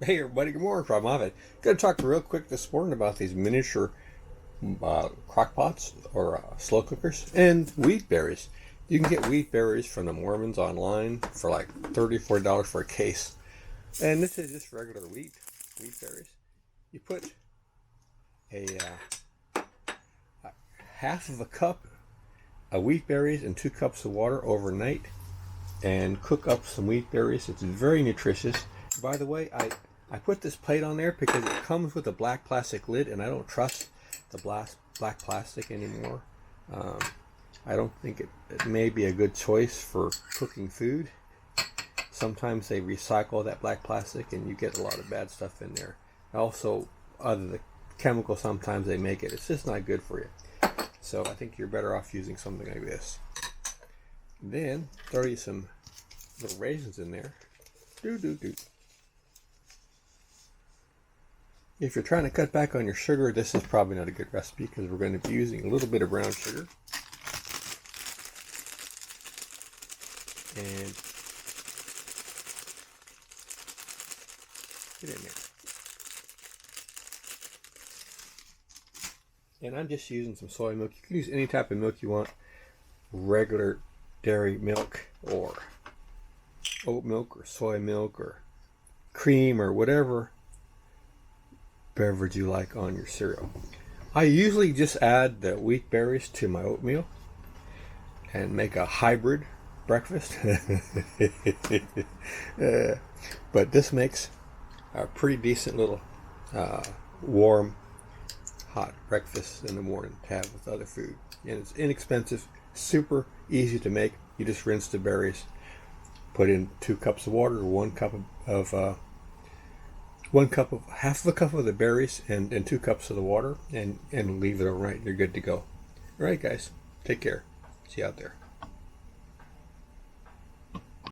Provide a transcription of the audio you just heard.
Hey everybody, good morning, Robb Moffett. Going to talk real quick this morning about these miniature crock pots or slow cookers and wheat berries. You can get wheat berries from the Mormons online for like $34 for a case. And this is just regular wheat berries. You put a half of a cup of wheat berries and 2 cups of water overnight and cook up some wheat berries. It's very nutritious. By the way, I put this plate on there because it comes with a black plastic lid, and I don't trust the black plastic anymore. I don't think it may be a good choice for cooking food. Sometimes they recycle that black plastic, and you get a lot of bad stuff in there. Also, other the chemical sometimes they make it, it's just not good for you. So I think you're better off using something like this. Then throw you some little raisins in there. If you're trying to cut back on your sugar, this is probably not a good recipe because we're going to be using a little bit of brown sugar. And get in there. And I'm just using some soy milk. You can use any type of milk you want. Regular dairy milk or oat milk or soy milk or cream or whatever beverage you like on your cereal. I usually just add the wheat berries to my oatmeal and make a hybrid breakfast. But this makes a pretty decent little warm, hot breakfast in the morning to have with other food. And it's inexpensive, super easy to make. You just rinse the berries, put in 2 cups of water, half of a cup of the berries and 2 cups of the water, and leave it overnight. You're good to go. All right, guys, take care. See you out there.